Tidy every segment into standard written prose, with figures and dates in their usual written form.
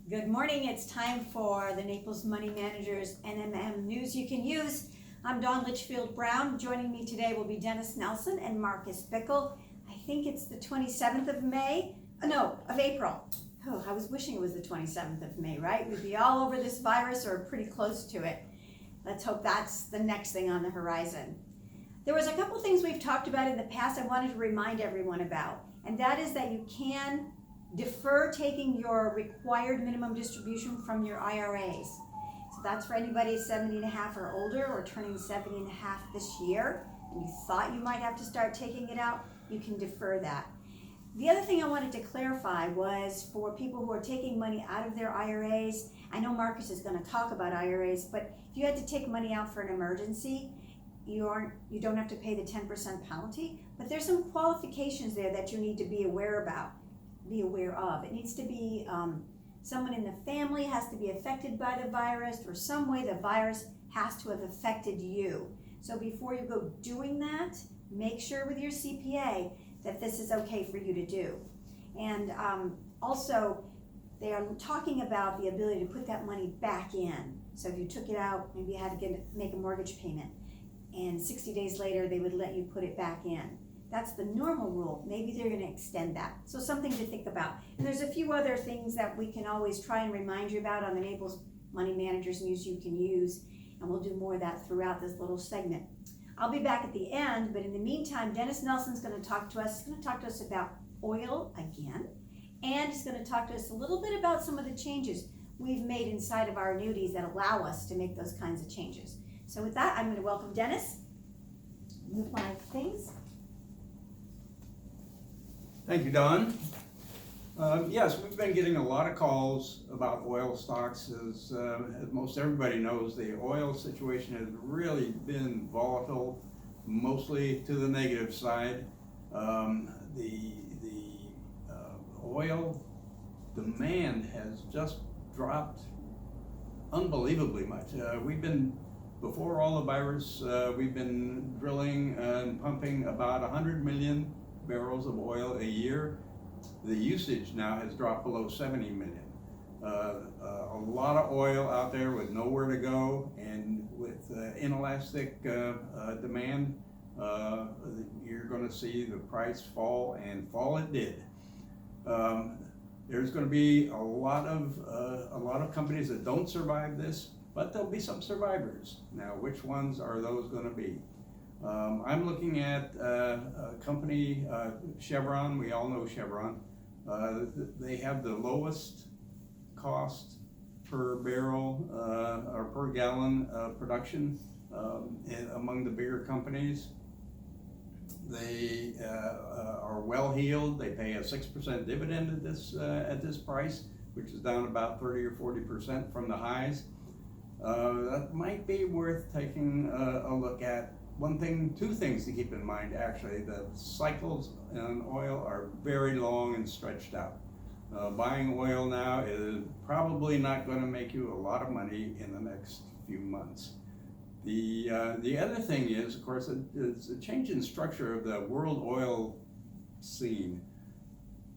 Good morning. It's time for the Naples Money Managers NMM News You Can Use. I'm Dawn Litchfield Brown. Joining me today will be Dennis Nelson and Marcus Bickle. I think it's the 27th of May. Of April. Oh, I was wishing it was the 27th of May, right? We'd be all over this virus or pretty close to it. Let's hope that's the next thing on the horizon. There was a couple things we've talked about in the past I wanted to remind everyone about, and that is that you can defer taking your required minimum distribution from your IRAs. So that's for anybody 70 and a half or older or turning 70 and a half this year, and you thought you might have to start taking it out, you can defer that. The other thing I wanted to clarify was for people who are taking money out of their IRAs. I know Marcus is going to talk about IRAs, but if you had to take money out for an emergency, you don't have to pay the 10% penalty, but there's some qualifications there that you need to be aware of. It needs to be someone in the family has to be affected by the virus, or some way the virus has to have affected you. So before you go doing that, make sure with your CPA that this is okay for you to do. And also, they are talking about the ability to put that money back in. So if you took it out, maybe you had to make a mortgage payment, and 60 days later they would let you put it back in. That's the normal rule. Maybe they're going to extend that. So something to think about. And there's a few other things that we can always try and remind you about on the Naples Money Managers News You Can Use, and we'll do more of that throughout this little segment. I'll be back at the end, but in the meantime, Dennis Nelson's going to talk to us. He's going to talk to us about oil again, and he's going to talk to us a little bit about some of the changes we've made inside of our annuities that allow us to make those kinds of changes. So with that, I'm going to welcome Dennis. Move my things. Thank you, Don. Yes, we've been getting a lot of calls about oil stocks. As most everybody knows, the oil situation has really been volatile, mostly to the negative side. The oil demand has just dropped unbelievably much. Before all the virus, we've been drilling and pumping about 100 million barrels of oil a year. The usage now has dropped below 70 million. A lot of oil out there with nowhere to go, and with inelastic demand, you're going to see the price fall, and fall it did. There's going to be a lot of companies that don't survive this, but there'll be some survivors. Now, which ones are those going to be? I'm looking at a company, Chevron. We all know Chevron. They have the lowest cost per barrel or per gallon production among the bigger companies. They are well heeled. They pay a 6% dividend at this price, which is down about 30 or 40% from the highs. That might be worth taking a look at. Two things to keep in mind, actually. The cycles in oil are very long and stretched out. Buying oil now is probably not going to make you a lot of money in the next few months. The other thing is, of course, it's a change in structure of the world oil scene.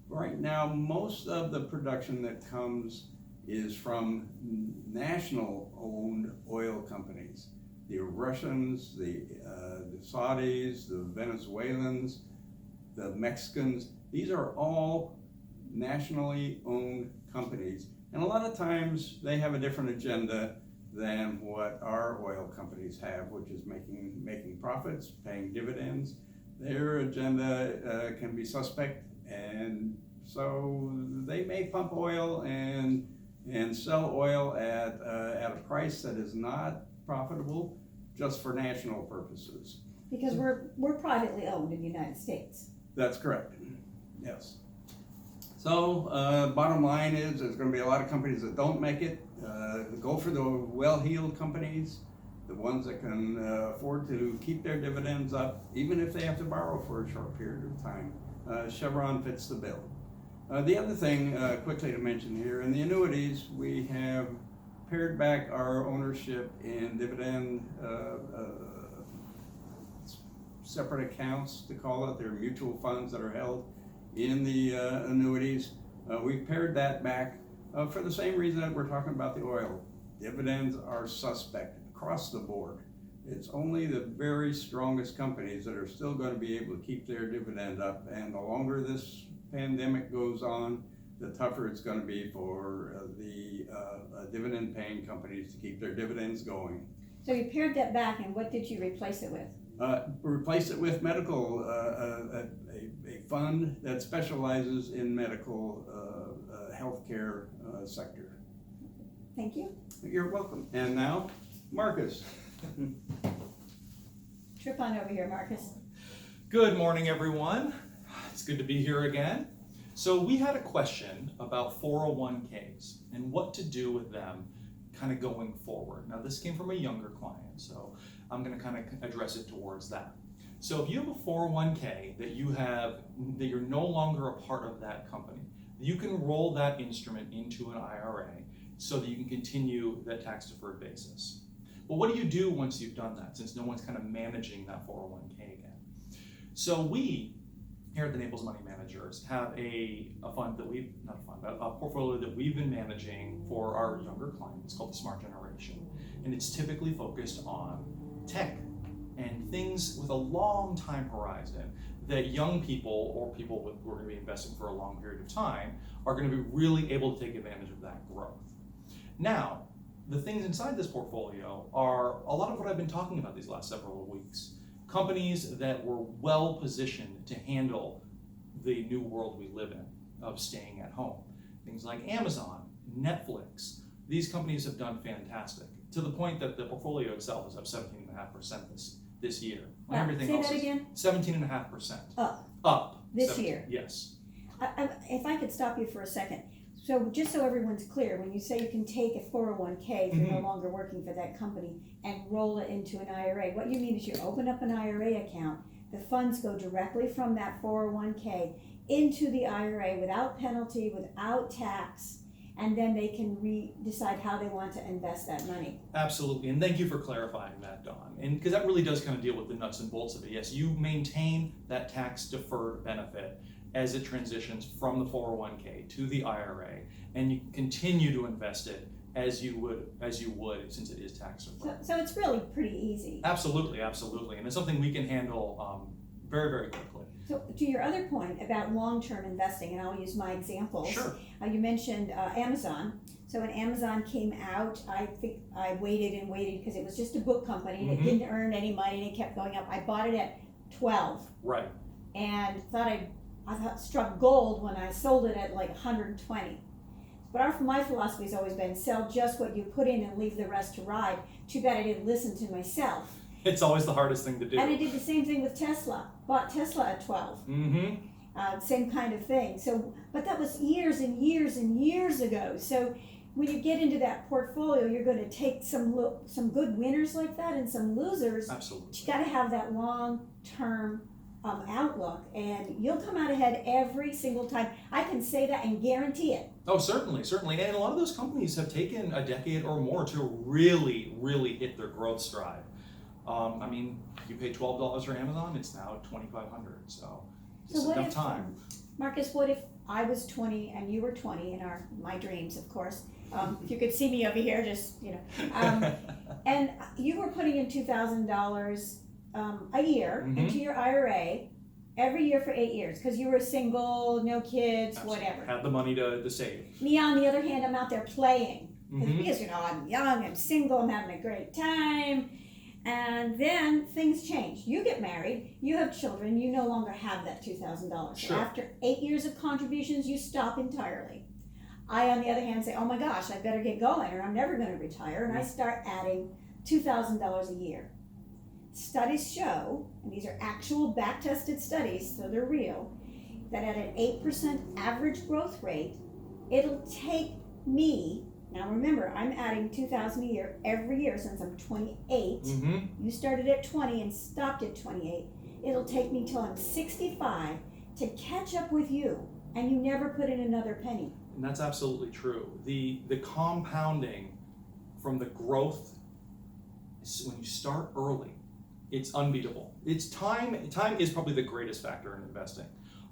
Right now, most of the production that comes is from national-owned oil companies. The Russians, the Saudis, the Venezuelans, the Mexicans, these are all nationally owned companies. And a lot of times they have a different agenda than what our oil companies have, which is making profits, paying dividends. Their agenda can be suspect, and so they may pump oil and sell oil at a price that is not profitable, just for national purposes. Because we're privately owned in the United States. That's correct. Yes. So bottom line is, there's going to be a lot of companies that don't make it. Go for the well-heeled companies, the ones that can afford to keep their dividends up, even if they have to borrow for a short period of time. Chevron fits the bill. The other thing quickly to mention here, in the annuities, we have pared back our ownership in dividend separate accounts, to call it. They're mutual funds that are held in the annuities. We've pared that back for the same reason that we're talking about the oil. Dividends are suspect across the board. It's only the very strongest companies that are still going to be able to keep their dividend up, and the longer this pandemic goes on, the tougher it's going to be for the dividend paying companies to keep their dividends going. So you pared that back, and what did you replace it with? Replace it with medical, a fund that specializes in medical healthcare sector. Thank you. You're welcome. And now, Marcus. Trip on over here, Marcus. Good morning, everyone. It's good to be here again. So we had a question about 401ks and what to do with them kind of going forward. Now this came from a younger client, so I'm going to kind of address it towards that. So if you have a 401k that you're no longer a part of that company, you can roll that instrument into an IRA so that you can continue that tax deferred basis. Well, what do you do once you've done that, since no one's kind of managing that 401k again? So we, here at the Naples Money Managers, have a fund that a portfolio that we've been managing for our younger clients called the Smart Generation. And it's typically focused on tech and things with a long time horizon that young people or people who are going to be investing for a long period of time are going to be really able to take advantage of that growth. Now, the things inside this portfolio are a lot of what I've been talking about these last several weeks. Companies that were well positioned to handle the new world we live in of staying at home. Things like Amazon, Netflix. These companies have done fantastic, to the point that the portfolio itself is up 17.5% this year. Wow. Everything Say else that is again? 17.5%. Up. This 17 year? Yes. If I could stop you for a second. So just so everyone's clear, when you say you can take a 401k if you're no longer working for that company and roll it into an IRA, what you mean is you open up an IRA account, the funds go directly from that 401k into the IRA without penalty, without tax, and then they can decide how they want to invest that money. Absolutely, and thank you for clarifying that, Dawn. And because that really does kind of deal with the nuts and bolts of it. Yes, you maintain that tax deferred benefit as it transitions from the 401k to the IRA, and you continue to invest it as you would since it is tax deferred. So it's really pretty easy. Absolutely, and it's something we can handle very, very quickly. So to your other point about long-term investing, and I'll use my examples. Sure. You mentioned Amazon. So when Amazon came out, I think I waited and waited because it was just a book company and it didn't earn any money and it kept going up. I bought it at 12. Right. And I thought struck gold when I sold it at like 120. But my philosophy has always been sell just what you put in and leave the rest to ride. Too bad I didn't listen to myself. It's always the hardest thing to do. And I did the same thing with Tesla. Bought Tesla at 12. Same kind of thing. So, but that was years and years and years ago. So when you get into that portfolio, you're going to take some good winners like that and some losers. Absolutely. You got to have that long-term outlook, and you'll come out ahead every single time. I can say that and guarantee it. Oh, certainly. And a lot of those companies have taken a decade or more to really, really hit their growth stride. I mean, you pay $12 for Amazon, it's now $2,500, so it's enough time. Marcus, what if I was 20 and you were 20 in my dreams, of course. If you could see me over here, just, and you were putting in $2,000 a year into your IRA every year for 8 years because you were single, no kids, Absolutely. whatever. Have the money to save. Me, on the other hand, I'm out there playing because I'm young, I'm single, I'm having a great time. And then things change. You get married, you have children, you no longer have that $2,000. Sure. So after 8 years of contributions, you stop entirely. I, on the other hand, say, oh my gosh, I better get going or I'm never going to retire. And I start adding $2,000 a year. Studies show, and these are actual back-tested studies, so they're real, that at an 8% average growth rate, it'll take me, now remember, I'm adding $2,000 a year every year since I'm 28. You started at 20 and stopped at 28. It'll take me till I'm 65 to catch up with you, and you never put in another penny. And that's absolutely true. The compounding from the growth, when you start early, it's unbeatable. It's time is probably the greatest factor in investing.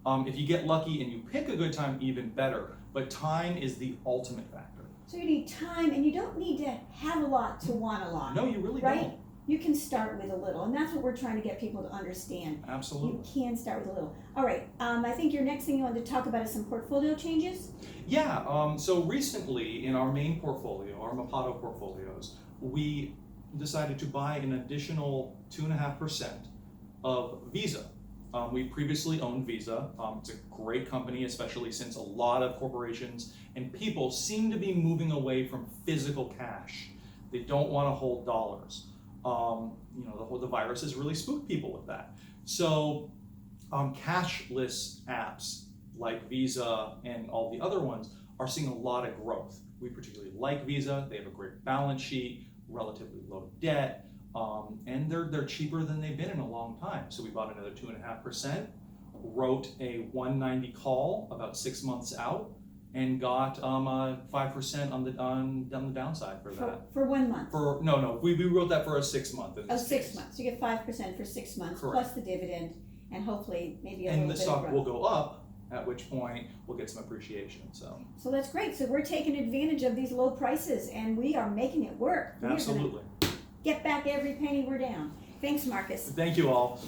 If you get lucky and you pick a good time, even better. but time is the ultimate factor. So you need time, and you don't need to have a lot to want a lot. No, you really Right? don't. You can start with a little, and that's what we're trying to get people to understand. Absolutely. You can start with a little. All right, I think your next thing you wanted to talk about is some portfolio changes. Yeah, so recently in our main portfolio, our Mapato portfolios, we decided to buy an additional 2.5% of Visa. We previously owned Visa. It's a great company, especially since a lot of corporations and people seem to be moving away from physical cash. They don't want to hold dollars. The virus has really spooked people with that. So cashless apps like Visa and all the other ones are seeing a lot of growth. We particularly like Visa. They have a great balance sheet, relatively low debt, and they're cheaper than they've been in a long time. So we bought another 2.5%, wrote a 190 call about 6 months out, and got 5% on the downside for that. For 1 month. We wrote that for a 6 month. Oh, 6 months. You get 5% for 6 months, Correct. plus the dividend, and hopefully maybe a And little the bit stock of will growth. go up, at which point we'll get some appreciation. So So that's great. So we're taking advantage of these low prices, and we are making it work. We're gonna absolutely. get back every penny we're down. Thanks, Marcus. Thank you all.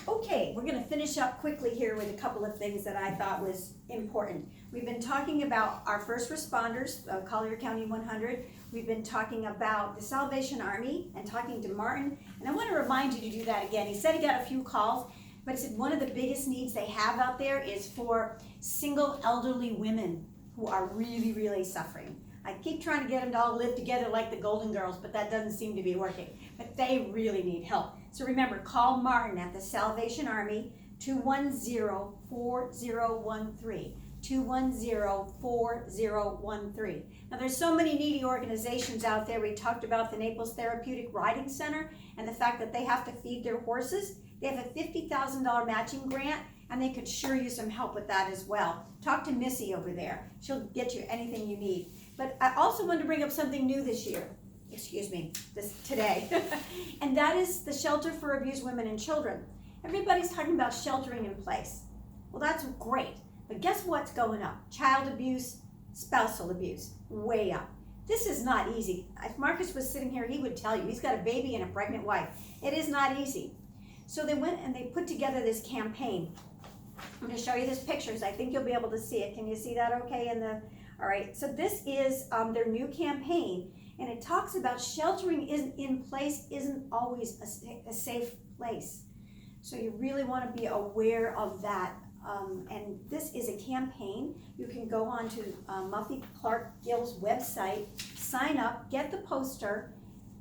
Okay, we're going to finish up quickly here with a couple of things that I thought was important. We've been talking about our first responders, Collier County 100. We've been talking about the Salvation Army and talking to Martin. And I want to remind you to do that again. He said he got a few calls, but he said one of the biggest needs they have out there is for single elderly women who are really, really suffering. I keep trying to get them to all live together like the Golden Girls, but that doesn't seem to be working. But they really need help. So remember, call Martin at the Salvation Army, 210-4013. 210-4013. Now there's so many needy organizations out there. We talked about the Naples Therapeutic Riding Center and the fact that they have to feed their horses. They have a $50,000 matching grant, and they could sure use some help with that as well. Talk to Missy over there. She'll get you anything you need. But I also wanted to bring up something new today, and that is the Shelter for Abused Women and Children. Everybody's talking about sheltering in place. Well, that's great, but guess what's going up? Child abuse, spousal abuse, way up. This is not easy. If Marcus was sitting here, he would tell you. He's got a baby and a pregnant wife. It is not easy. So they went and they put together this campaign. I'm going to show you this pictures. I think you'll be able to see it. Can you see that okay? All right, so this is their new campaign, and it talks about sheltering in place isn't always a safe place. So you really want to be aware of that. And this is a campaign. You can go on to Muffy Clark Gill's website, sign up, get the poster.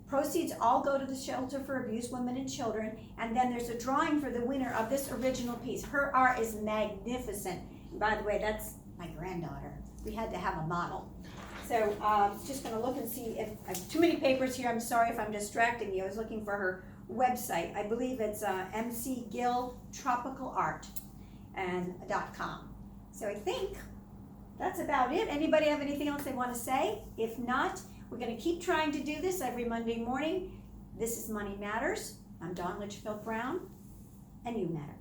Proceeds all go to the Shelter for Abused Women and Children, and then there's a drawing for the winner of this original piece. Her art is magnificent. And by the way, that's my granddaughter. We had to have a model. So just going to look and see if I have too many papers here. I'm sorry if I'm distracting you. I was looking for her website. I believe it's mcgilltropicalart.com. So I think that's about it. Anybody have anything else they want to say? If not, we're going to keep trying to do this every Monday morning. This is Money Matters. I'm Dawn Litchfield Brown, and you matter.